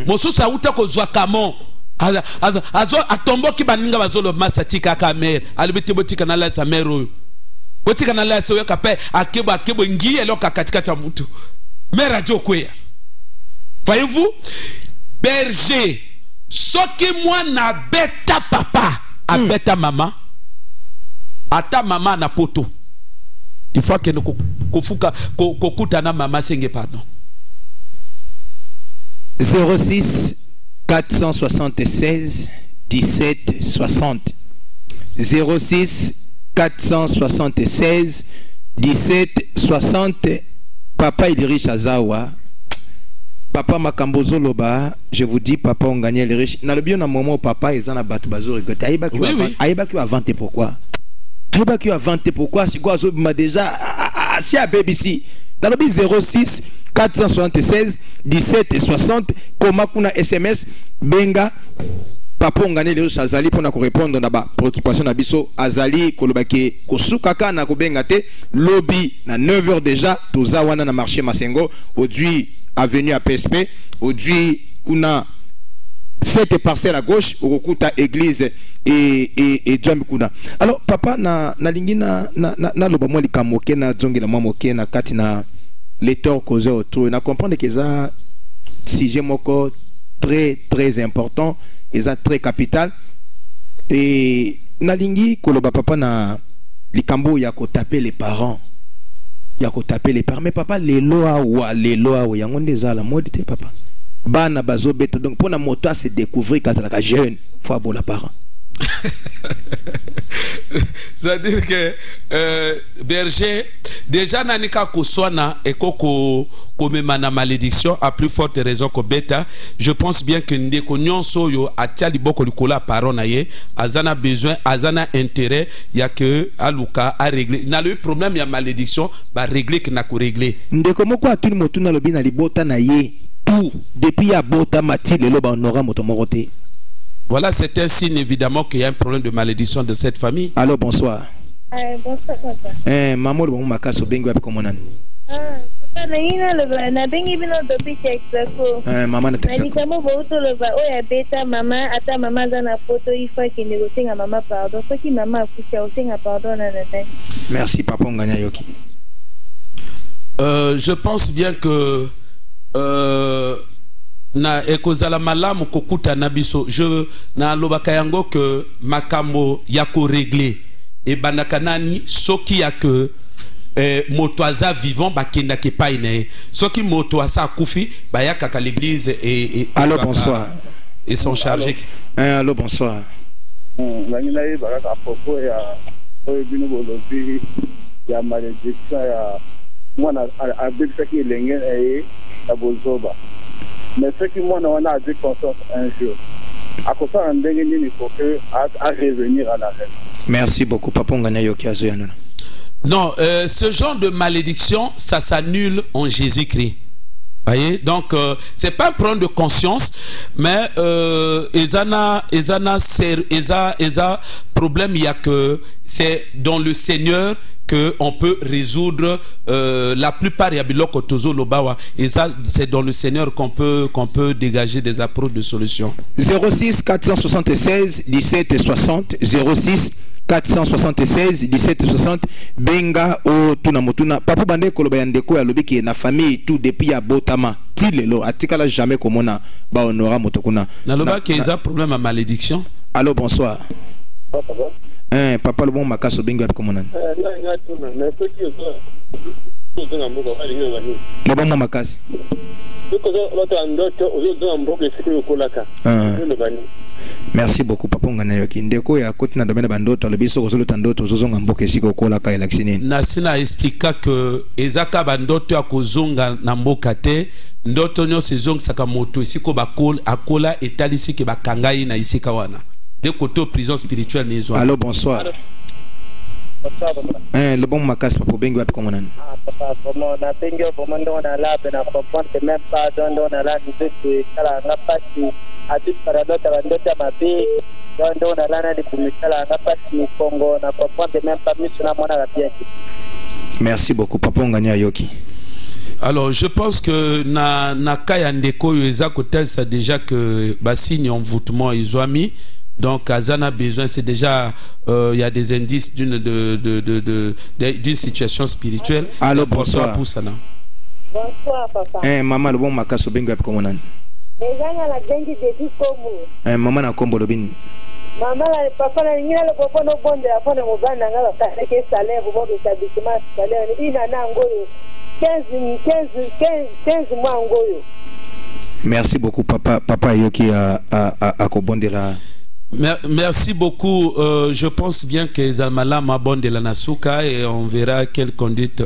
S3: Mosusu auta kozwa kamon, azo atombo ki baninga bazolo masatika ka mère, alibete botika na la sa mère oyo. Botika na la so yokape akebo ngi elo kakatika mutu. Mère ajo kweya. Voyez-vous? Berger, ce qui moi na beta papa, a beta maman, ata maman na poto. Il faut que nous kokuta na maman senge pardon.
S2: 06 476 17 60 06 476 17 60. Papa Idriss Azawa, papa Makambozo Loba, je vous dis papa on gagnait les riches. Dans le bien un moment papa ils en a battu bazo regretté. Aïba qui a vanté pourquoi? Aïba qui a vanté pourquoi? Si quoi m'a déjà si à BBC. Dans le 06 476 17 60 comment kuna SMS benga papa on gagnait les riches Azali pour na répondre na ba préoccupation na biso Azali kolobake kosukaka na kobenga te lobby na 9h déjà toza wana na marché Masengo aujourd'hui avenue à PSP aujourd'hui kuna cette parcelle à gauche au Okuta église et Djambikuna. Alors papa na lingina na loba mo likamoke na zongela mo moke na kati na lecteur causé autour na comprendre que ça sujet moko très important et ça très capital et na lingi koloba papa na likambo ya ko taper les parents. Il y a taper les parents mais papa les lois ou yango déjà la mode te papa bana bazo beta donc pour la moto se découvrir quand la jeune faut bon la parent.
S3: C'est-à-dire que berger déjà nanika koswana et koko komemana malédiction à plus forte raison que beta. Je pense bien que ndeko nyonso yo atia liboko likola parent na ye azana besoin azana intérêt il y a que aluka a régler na le problème ya malédiction ba régler que na ko régler
S2: ndeko moko atuli motu na lobi na libota na ye tout depuis ya bota mati lelo ba honora moto morote.
S3: Voilà, c'est un signe évidemment qu'il y a un problème de malédiction de cette famille.
S2: Allô, bonsoir.
S4: Bonsoir, papa.
S2: Maman, bon, ma casse au bingo avec comment on a.
S4: Papa, na bengi bino dobi texako.
S2: Maman na texako.
S4: Na likamo bauto lova oya beta mama ata mama za na photo ifa ki negosinga mama pardon. Soki mama akucha osinga pardon na nani.
S2: Merci papa on gagne yoki.
S3: Je pense bien que na ekozala malamu kokuta na biso je na lobaka yango que makambo yako régler et banakanani soki ya que moto aza vivant bakenda ke pa ine soki moto asa kufi bayaka ka l'église et
S2: allô bonsoir
S3: et sont chargés
S2: allô bonsoir
S5: ngina yi baraka propos ya bino bolobi ya malédiction ya mwana abikisaki elenge ya bozoba mais ce qui moi on a dit conscience un jour à cause d'un ndenge nini faut que à revenir à la règle.
S2: Merci beaucoup papa ngana yoki azoyanona.
S3: Non, ce genre de malédiction ça s'annule en Jésus-Christ. Voyez, donc c'est pas un problème de conscience, mais problème il y a que c'est dans le Seigneur que on peut résoudre la plupart ya biloko tozo lobawa et ça c'est dans le Seigneur qu'on peut dégager des approches de solutions.
S2: 06 476 17 60 06 476 17 60 benga o tuna motuna papa bande koloba ndeko ya lobiki na famille tout depuis ya botama tilelo atikala jamais komona ba honora motokuna
S3: na loba que ça problème à malédiction.
S2: Allô bonsoir. Papa le bon makaso benga komona Mabama makasi merci beaucoup papa ngana yoki ndeko ya koti na domaine bandoto le biso kozolo tandoto zozonga mboke siko kola ka election
S3: na sina expliquer que ezaka bandoto ya kozonga na mboka te ndoto nyo sezong saka moto siko bakol akola etalisi ke bakangai na isika wana de côté prison spirituelle nezo.
S2: Allô bonsoir. Le bon makas papa bengi wapi komona
S5: papa comment na bengi comment on a là na comprendre que même pas on a là de kala ngapati ati paradota bandota mabe on a là na de kumikala ngapati Congo na comprendre même pas misuna mona la bien.
S2: Merci beaucoup papa nganya yoki.
S3: Alors je pense que na kaya ndeko yoza kotel ça déjà que ba signe envoûtement izoami. Donc, Azan a besoin, c'est déjà, il y a des indices d'une situation spirituelle.
S2: Allô, bonsoir.
S4: Bonsoir, papa.
S2: Maman, le bon makaso benga comme on a. Maman a combo le bin.
S4: Maman, papa, il y a le papa no bon de la bonne au ban, avec un salaire, au bord de l'établissement, salaire, il en a un goyo. 15 mois en goyo.
S2: Merci beaucoup, papa Yoki à Kobondera.
S3: Merci beaucoup. Je pense bien que Zalmala m'a bon de la Nasuka et on verra quelle conduite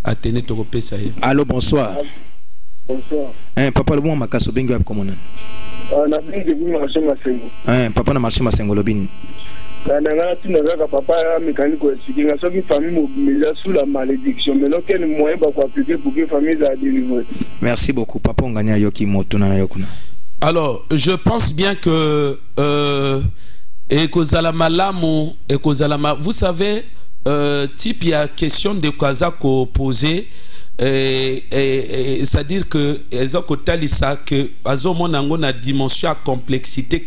S3: a tenu au Pesa.
S2: Allô, bonsoir.
S5: Bonsoir.
S2: Papa le bon makaso benga comme on a.
S5: Na bingi bi marché masengo.
S2: Papa na marché masengo lobin.
S5: Kana ngana tunaka papa mécanique expliquer nga soki famille mobilisée sous la malédiction mais quel moyen ba ko appliquer pour que famille soit délivrée.
S2: Merci beaucoup papa nganya yoki motuna na yokuna.
S3: Alors, je pense bien que vous savez, type il y a question de Kazako posé, c'est-à-dire que la dimension à complexité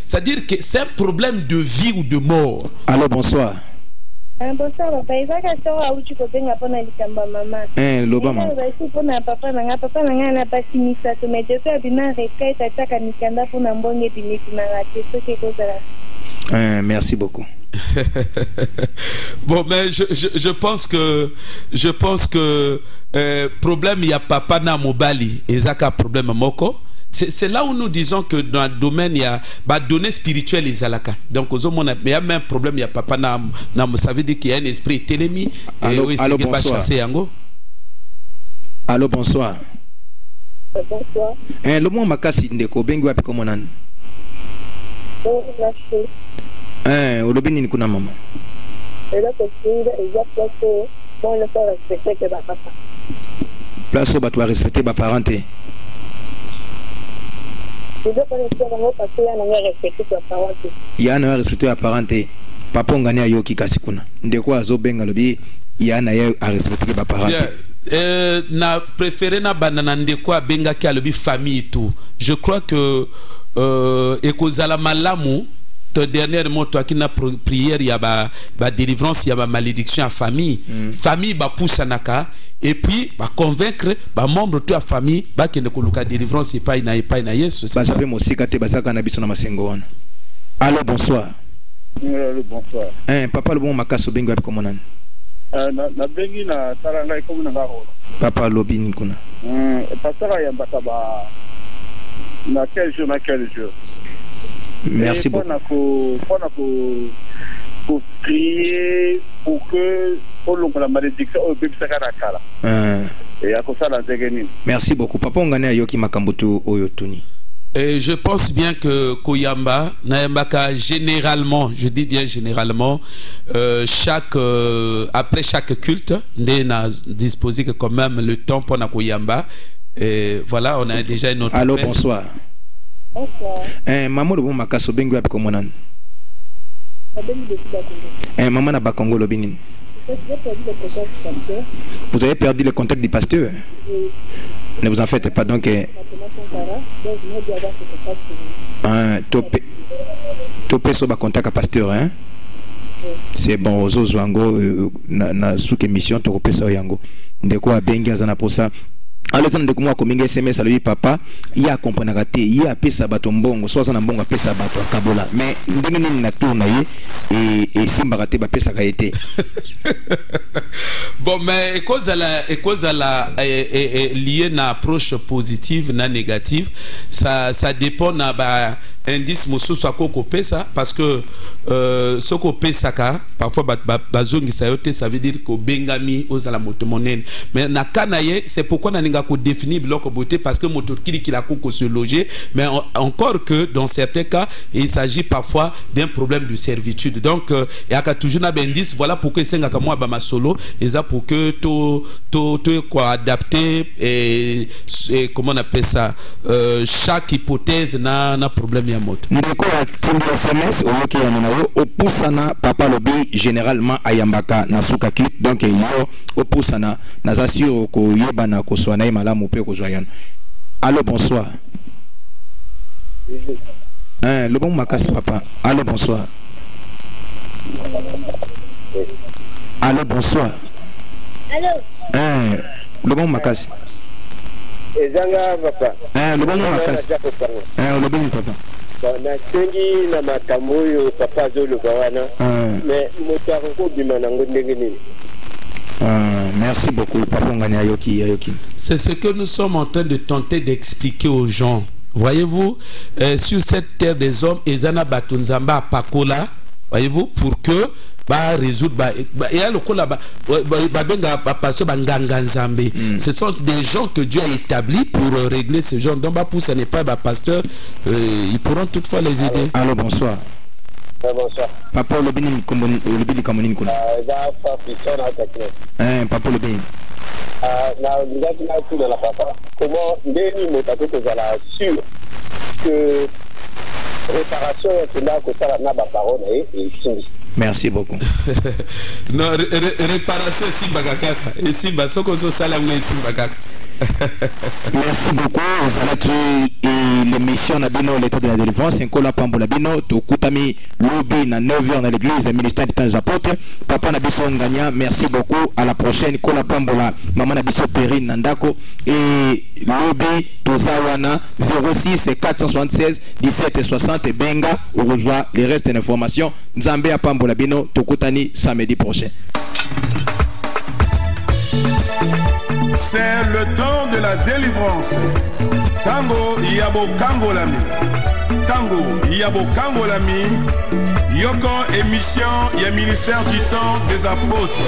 S3: c'est-à-dire que c'est un problème de vie ou de mort.
S2: Allô, bonsoir.
S4: Bonsoir papa, il va que ça uchi ko benga pona likamba mama.
S2: Lobama.
S4: Ba pona papa nanga na pas finisa to mais depuis abina rekai tataka nikanda pona mbonge binisi na raté ce que cause.
S2: Merci beaucoup.
S3: Bon, mais je pense que problème il y a papa na mobali ezaka problème moko. C'est là où nous disons que dans le domaine il y a données spirituelles les alaka. Donc il y a même un problème il y a papa na ça veut dire qu'il y a un esprit télémi.
S2: Allô, bonsoir. Allô, bonsoir.
S4: Bonsoir.
S2: Le mot makasi ndeko bengi wapi comme on a. Olobini ni kuna mama.
S4: Ela ko kinga exactement bon le faire respecter que papa.
S2: Place où tu dois respecter ba parenté. Il y a un respecté à parenté. Papa ngani ayoki kasikuna. Ndeko azobenga lobi il y a à respecter ba parenté.
S3: Na préféré na banana ndeko abenga ki alobi famille tout. Je crois que ekozala malamu dernièrement toi qui na prière il y a ba délivrance il y a ba malédiction à famille. Famille ba pousanaka et puis bah convaincre bah membre de la famille bah qui ne koluka délivrance pas na Yesu.
S2: Bah ça peut mosika te basaka na biso na masengo wana. Allô, bonsoir.
S5: Bonsoir.
S2: Papa le bon makaso bengo api komonani.
S5: Na bengi na taranga ikomo na ngaro.
S2: Papa lobini kuna.
S5: Pasara ya mbakaba na quel jour.
S2: Merci beaucoup.
S5: Pour prier pour que la malédiction au bébé sakara. Et à cause ça la zegeni.
S2: Merci beaucoup. Papa ongane ayoki makambutu oyotuni.
S3: Et je pense bien que Koyamba, Nayambaka, généralement, je dis bien généralement, après chaque culte, on a disposé quand même le temps pour Koyamba. Et voilà, on a déjà une autre.
S2: Allô, bonsoir.
S4: Bonsoir.
S2: Maman, le bon makaso bengo api komonan. Maman na bakongo lobini. Vous avez perdu le contact du pasteur? Oui. Ne vous en faites pas donc. Topé soba contact à pasteur, hein? C'est bon, aux Zwango, na sous émission, topé ça yango. De quoi benga zana pour ça. Alors ça de moi comme SMS à lui papa, il a compris il a pesa batombongo, soit ça na bongo pesa bato kabola. Mais ndenge na tourna et simba raté ba pesa kaité.
S3: Bon mais cause à la lié na approche positive na négative, ça dépend na ba indice mosu soit ko pesa parce que ce ko pesa ka parfois bazongi sayote ça veut dire ko bengami aux la motomonene. Mais na kanaye c'est pourquoi na ko définir bloc beauté parce que moto qui la ko se loger mais encore que dans certains cas il s'agit parfois d'un problème de servitude donc il y a toujours na indice voilà pourquoi c'est ngaka moi ba ma solo et ça pour que to quoi adapter et comment on appelle ça chaque hypothèse na problème ya moto
S2: ndeko tindi SMS oyoki ya nanawo opusana papa lobi généralement ayambaka na suka clip donc yo opusana na zasio ko yebana ko swana malamu pe ko zoyana. Allô, bonsoir. Le bon makas papa. Allô, bonsoir. Allô, bonsoir.
S4: Allô.
S2: Le bon makas.
S5: Ezanga papa.
S2: Le bon makas. Le bon papa.
S5: Na tengi na makambo yo papa zolo bawana. Mais motaroko bimana ndenge nini.
S2: Merci beaucoup.
S3: C'est ce que nous sommes en train de tenter d'expliquer aux gens. Voyez-vous, sur cette terre des hommes, Ezana Batunzamba Pakola, voyez-vous, pour que résoudre ce sont des gens que Dieu a établis pour régler ce genre. Donc pour ce n'est pas pasteur, ils pourront toutefois les aider.
S2: Allô, bonsoir.
S5: Bonsoir.
S2: Papa Lobini Kamonini Kuna. Papa Lobini.
S5: Comment Ndeni Motako Kozala sûr que réparation est là que ça n'a pas parole et fini.
S2: Merci beaucoup.
S3: Non, réparation Simba Kakaka. Et Simba Soko Salamwe Simba Kakaka.
S2: Merci beaucoup. Voilà qui l'émission Nabino, l'état de la délivrance. C'est un cola Pambola Bino. Tu Koutami Lobby na 9h dans l'église, ministère du temps des apôtres. Papa Nabiso Ngania, merci beaucoup. À la prochaine. Cola Pambola, Maman Nabiso Perrine Nandako. Et Lobby Tozawana 06 476 17 60 Benga. On rejoint les restes d'informations. Nzambe à Pambola Bino. Tu Koutani samedi prochain.
S1: C'est le temps de la délivrance. Tango Yabo Kangolami. Tango Yabo Kangolami. Yoko émission, il y a ministère du temps des apôtres.